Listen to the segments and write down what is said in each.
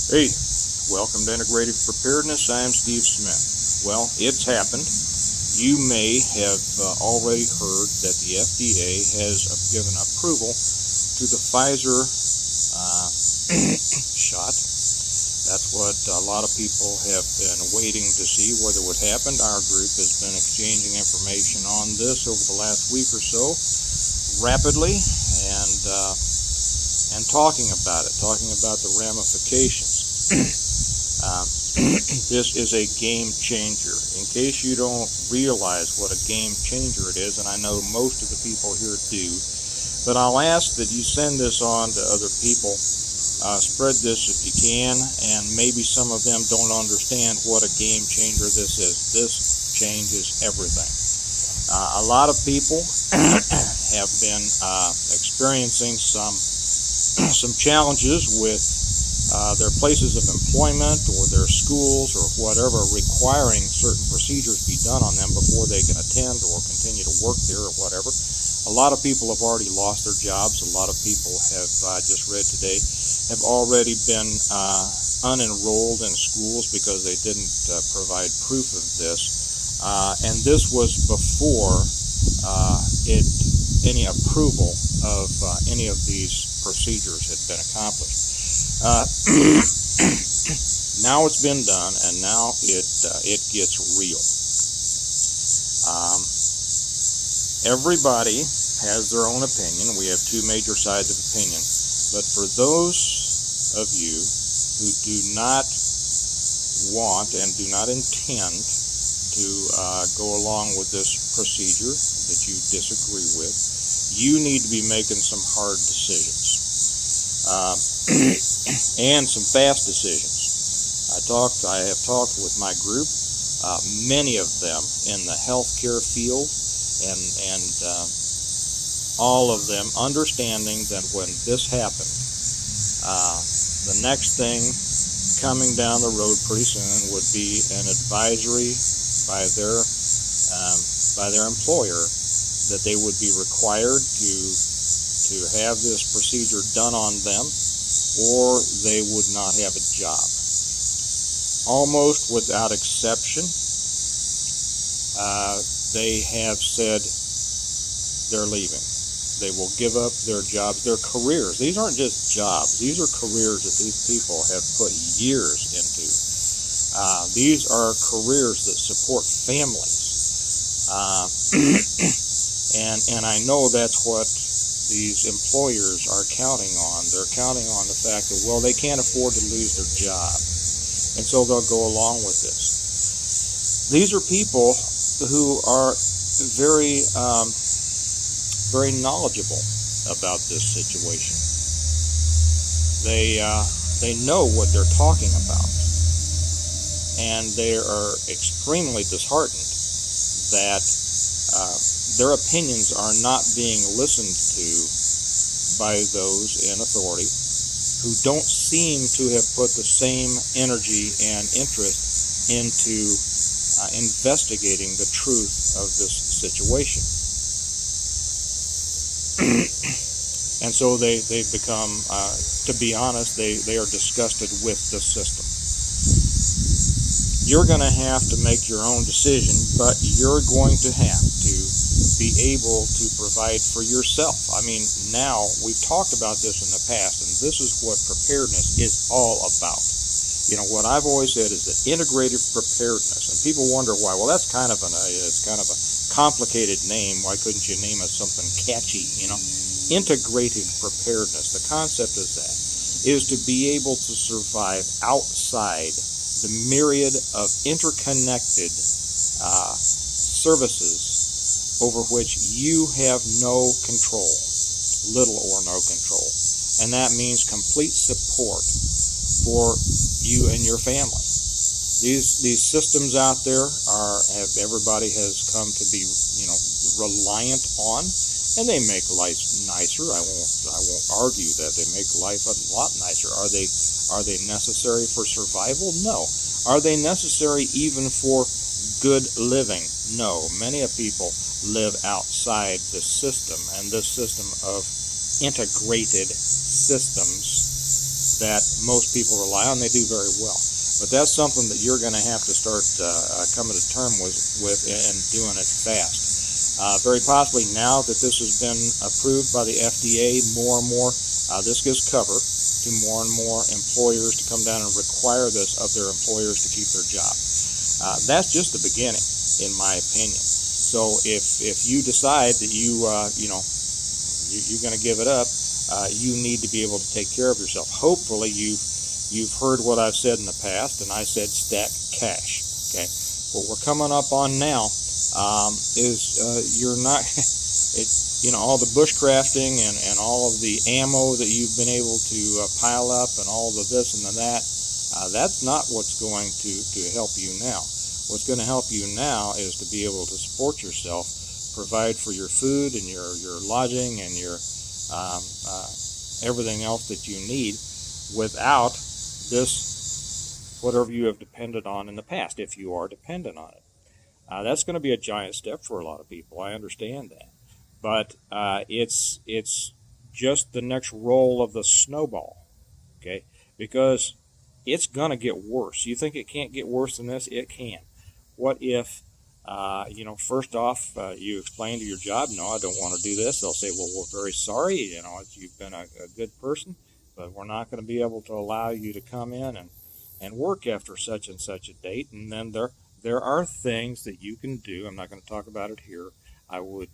Hey, welcome to Integrative Preparedness. I'm Steve Smith. Well, it's happened. You may have already heard that the FDA has given approval to the Pfizer shot. That's what a lot of people have been waiting to see whether it would happen. Our group has been exchanging information on this over the last week or so rapidly and talking about the ramifications. This is a game changer. In case you don't realize what a game changer it is, and I know most of the people here do, but I'll ask that you send this on to other people. Spread this if you can, and maybe some of them don't understand what a game changer this is. This changes everything. A lot of people have been experiencing some challenges with their places of employment or their schools or whatever, requiring certain procedures be done on them before they can attend or continue to work there or whatever. A lot of people have already lost their jobs. A lot of people have, I just read today, have already been unenrolled in schools because they didn't provide proof of this. And this was before any approval of any of these procedures had been accomplished. Now it's been done, and now it gets real. Everybody has their own opinion. We have two major sides of opinion. But for those of you who do not want and do not intend to go along with this procedure that you disagree with, you need to be making some hard decisions. And some fast decisions. I have talked with my group, many of them in the healthcare field, and all of them understanding that when this happened, the next thing coming down the road pretty soon would be an advisory by their employer that they would be required to have this procedure done on them, or they would not have a job. Almost without exception, they have said they're leaving. They will give up their jobs, their careers. These aren't just jobs. These are careers that these people have put years into. These are careers that support families. And I know that's what these employers are counting on. They're counting on the fact that, well, they can't afford to lose their job, and so they'll go along with this. These are people who are very, very knowledgeable about this situation. They know what they're talking about, and they are extremely disheartened that their opinions are not being listened to by those in authority who don't seem to have put the same energy and interest into investigating the truth of this situation. And so they've become, to be honest, they are disgusted with the system. You're going to have to make your own decision, but you're going to have to be able to provide for yourself. I mean, now, we've talked about this in the past, and this is what preparedness is all about. You know, what I've always said is that integrative preparedness, and people wonder why. Well, that's kind of it's kind of a complicated name. Why couldn't you name it something catchy, you know? Integrative preparedness, the concept is to be able to survive outside the myriad of interconnected services over which you have no control, little or no control. And that means complete support for you and your family. These systems out there everybody has come to be, reliant on, and they make life nicer. I won't argue that they make life a lot nicer. Are they necessary for survival? No. Are they necessary even for good living? No. Many people live outside the system, and this system of integrated systems that most people rely on. They do very well. But that's something that you're going to have to start coming to terms with and doing it fast. Very possibly now that this has been approved by the FDA, more and more this gives cover to more and more employers to come down and require this of their employers to keep their job. That's just the beginning, in my opinion. So if you decide that you're going to give it up, you need to be able to take care of yourself. Hopefully you've heard what I've said in the past, and I said stack cash. Okay, what we're coming up on now is you're not all the bushcrafting and all of the ammo that you've been able to pile up and all of this and that. That's not what's going to help you now. What's going to help you now is to be able to support yourself, provide for your food and your lodging and your everything else that you need without this, whatever you have depended on in the past, if you are dependent on it. That's going to be a giant step for a lot of people. I understand that. But it's just the next roll of the snowball, okay? Because it's going to get worse. You think it can't get worse than this? It can. What if, first off, you explain to your job, no, I don't want to do this. They'll say, well, we're very sorry. You've been a good person, but we're not going to be able to allow you to come in and work after such and such a date. And then there are things that you can do. I'm not going to talk about it here. I would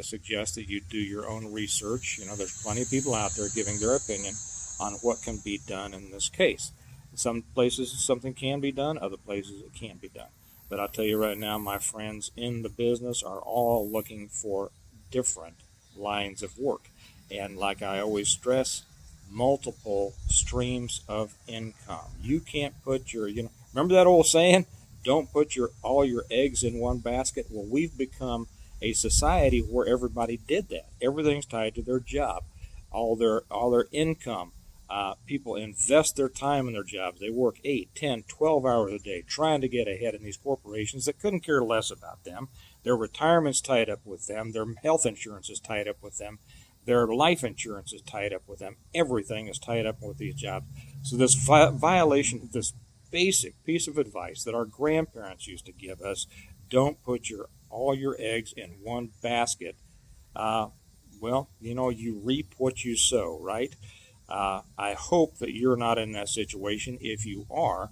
suggest that you do your own research. There's plenty of people out there giving their opinion on what can be done in this case. Some places something can be done, other places it can't be done. But I'll tell you right now, my friends in the business are all looking for different lines of work. And like I always stress, multiple streams of income. You can't put remember that old saying? Don't put all your eggs in one basket. Well, we've become a society where everybody did that. Everything's tied to their job, all their income. People invest their time in their jobs. They work 8, 10, 12 hours a day trying to get ahead in these corporations that couldn't care less about them. Their retirement's tied up with them. Their health insurance is tied up with them. Their life insurance is tied up with them. Everything is tied up with these jobs. So this violation, this basic piece of advice that our grandparents used to give us, don't put all your eggs in one basket. You reap what you sow, right? I hope that you're not in that situation. If you are,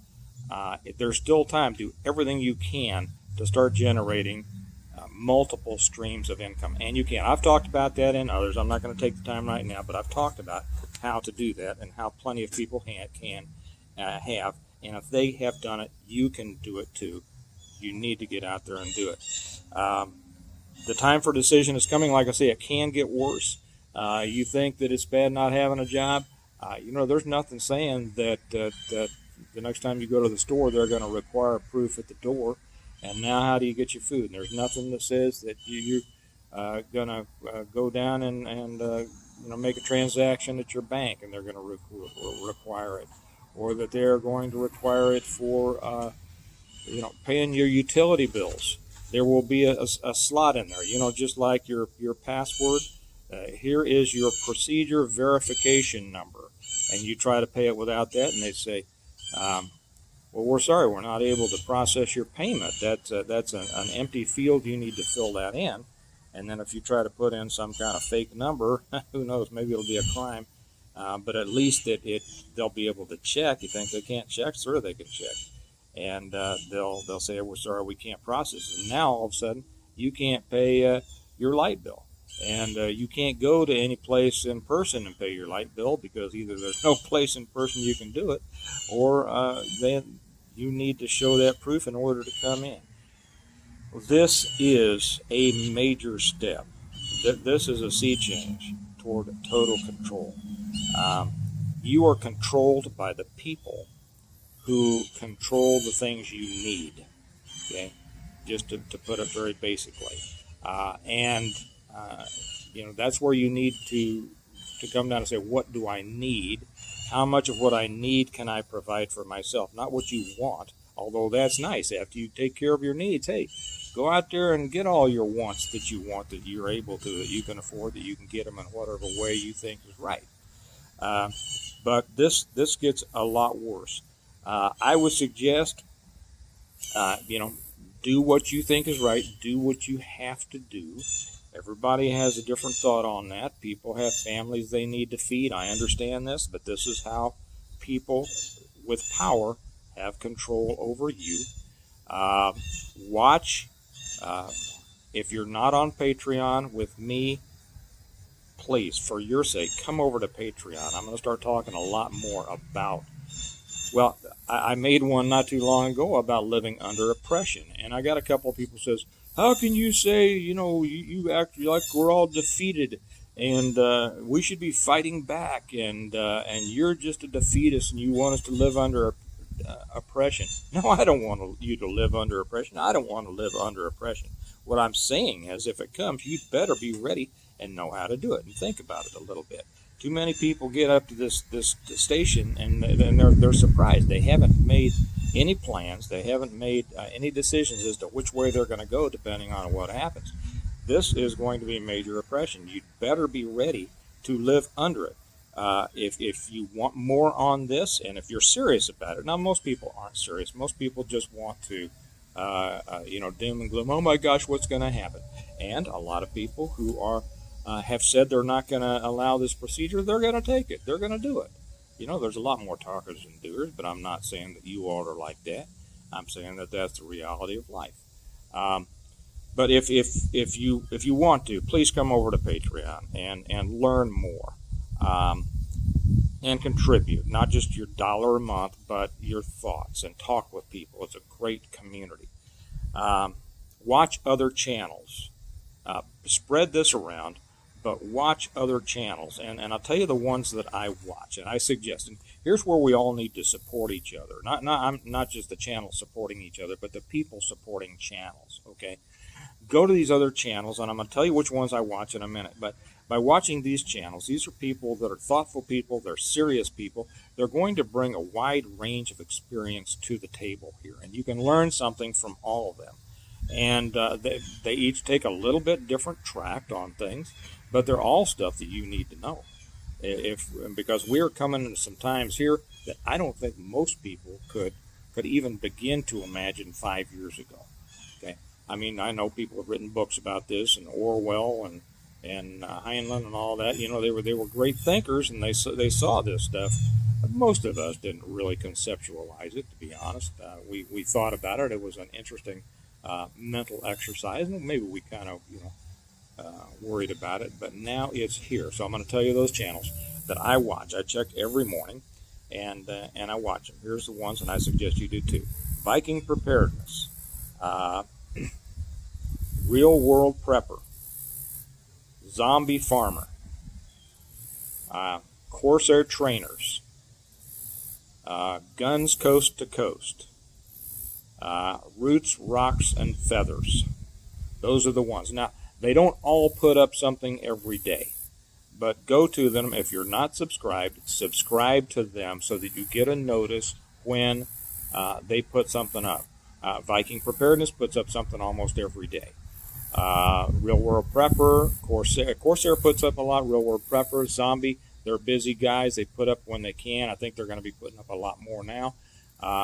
there's still time. Do everything you can to start generating multiple streams of income. And you can. I've talked about that in others. I'm not going to take the time right now, but I've talked about how to do that and how plenty of people can have. And if they have done it, you can do it too. You need to get out there and do it. The time for decision is coming. Like I say, it can get worse. You think that it's bad not having a job. There's nothing saying that the next time you go to the store, they're going to require proof at the door. And now how do you get your food? And there's nothing that says that you're going to go down and make a transaction at your bank and they're going to require it. Or that they're going to require it for, paying your utility bills. There will be a slot in there, just like your password. Here is your procedure verification number. And you try to pay it without that, and they say, well, we're sorry, we're not able to process your payment. That's an empty field. You need to fill that in. And then if you try to put in some kind of fake number, who knows, maybe it'll be a crime. But at least they'll be able to check. You think they can't check? Sure, they can check. And they'll say, we're sorry, we can't process it. And now, all of a sudden, you can't pay your light bill. And you can't go to any place in person and pay your light bill because either there's no place in person you can do it, or then you need to show that proof in order to come in. This is a major step. This is a sea change toward total control. You are controlled by the people who control the things you need, okay? Just to put it very basically. That's where you need to come down and say, what do I need? How much of what I need can I provide for myself? Not what you want, although that's nice. After you take care of your needs, hey, go out there and get all your wants that you want, that you're able to, that you can afford, that you can get them in whatever way you think is right. But this gets a lot worse. I would suggest, do what you think is right. Do what you have to do. Everybody has a different thought on that. People have families they need to feed. I understand this, but this is how people with power have control over you. Watch. If you're not on Patreon with me, please, for your sake, come over to Patreon. I'm going to start talking a lot more about, well, I made one not too long ago about living under oppression. And I got a couple of people says, how can you say, you act like we're all defeated and we should be fighting back and you're just a defeatist and you want us to live under oppression. No, I don't want you to live under oppression. I don't want to live under oppression. What I'm saying is if it comes, you'd better be ready and know how to do it and think about it a little bit. Too many people get up to this station and they're surprised. They haven't made any plans. They haven't made any decisions as to which way they're going to go depending on what happens. This is going to be major oppression. You'd better be ready to live under it. If you want more on this and if you're serious about it. Now, most people aren't serious. Most people just want to, doom and gloom. Oh my gosh, what's going to happen? And a lot of people who are have said they're not going to allow this procedure, they're going to take it. They're going to do it. There's a lot more talkers than doers, but I'm not saying that you all are like that. I'm saying that that's the reality of life. But if you want to, please come over to Patreon and learn more and contribute, not just your $1 a month, but your thoughts and talk with people. It's a great community. Watch other channels. Spread this around. But watch other channels, and I'll tell you the ones that I watch, and I suggest. And here's where we all need to support each other. Not just the channels supporting each other, but the people supporting channels. Okay, go to these other channels, and I'm going to tell you which ones I watch in a minute. But by watching these channels, these are people that are thoughtful people. They're serious people. They're going to bring a wide range of experience to the table here, and you can learn something from all of them. And they each take a little bit different track on things. But they're all stuff that you need to know. Because we're coming into some times here that I don't think most people could even begin to imagine 5 years ago. Okay, I mean, I know people have written books about this, and Orwell and Heinlein and all that. They were great thinkers, and they saw this stuff. But most of us didn't really conceptualize it, to be honest. We thought about it. It was an interesting mental exercise, and maybe we kind of worried about it, but now it's here. So I'm going to tell you those channels that I watch. I check every morning, and I watch them. Here's the ones, and I suggest you do too. Viking Preparedness, Real World Prepper, Zombie Farmer, Corsair Trainers, Guns Coast to Coast, Roots, Rocks, and Feathers. Those are the ones. Now, they don't all put up something every day, but go to them. If you're not subscribed, subscribe to them so that you get a notice when they put something up. Viking Preparedness puts up something almost every day. Real World Prepper, Corsair puts up a lot. Real World Prepper, Zombie, they're busy guys. They put up when they can. I think they're going to be putting up a lot more now.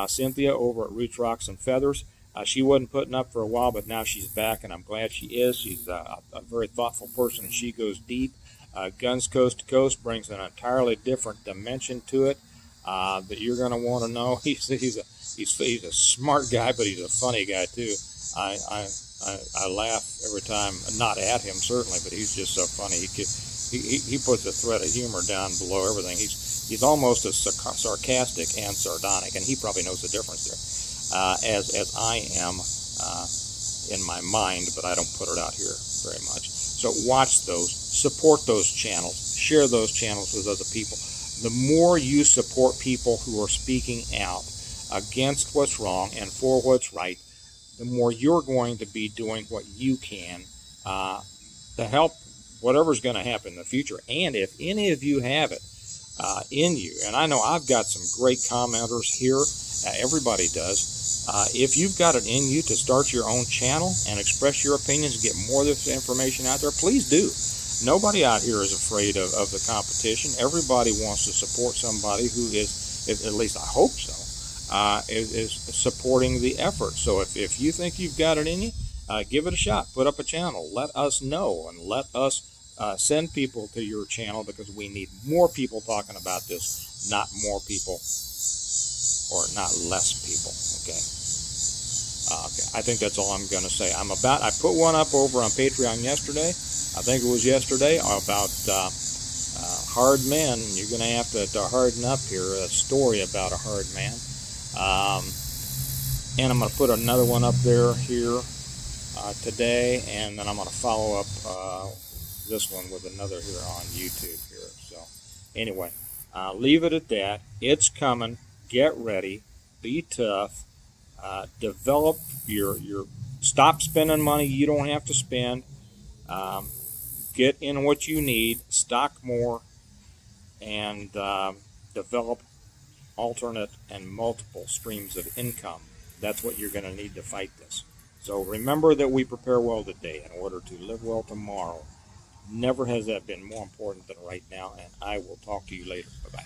Cynthia over at Roots, Rocks, and Feathers. She wasn't putting up for a while, but now she's back, and I'm glad she is. She's a very thoughtful person, and she goes deep. Guns Coast to Coast brings an entirely different dimension to it that you're going to want to know. He's a smart guy, but he's a funny guy too. I laugh every time, not at him certainly, but he's just so funny. He puts a thread of humor down below everything. He's almost as sarcastic and sardonic, and he probably knows the difference there. As I am in my mind, but I don't put it out here very much. So watch those, support those channels, share those channels with other people. The more you support people who are speaking out against what's wrong and for what's right, the more you're going to be doing what you can to help whatever's going to happen in the future. And if any of you have it in you, and I know I've got some great commenters here, everybody does. If you've got it in you to start your own channel and express your opinions and get more of this information out there, please do. Nobody out here is afraid of the competition. Everybody wants to support somebody who is, at least I hope so, is supporting the effort. So if you think you've got it in you, give it a shot. Put up a channel. Let us know, and let us send people to your channel, because we need more people talking about this, not more people, or not less people. Okay. Okay. I think that's all I'm going to say. I put one up over on Patreon yesterday. I think it was yesterday, about hard men. You're going to have to harden up here. A story about a hard man. And I'm going to put another one up there here today, and then I'm going to follow up this one with another here on YouTube here. So anyway, leave it at that. It's coming. Get ready. Be tough. Develop your stop spending money you don't have to spend. Get in what you need. Stock more, and develop alternate and multiple streams of income. That's what you're going to need to fight this. So remember that we prepare well today in order to live well tomorrow. Never has that been more important than right now, and I will talk to you later. Bye-bye.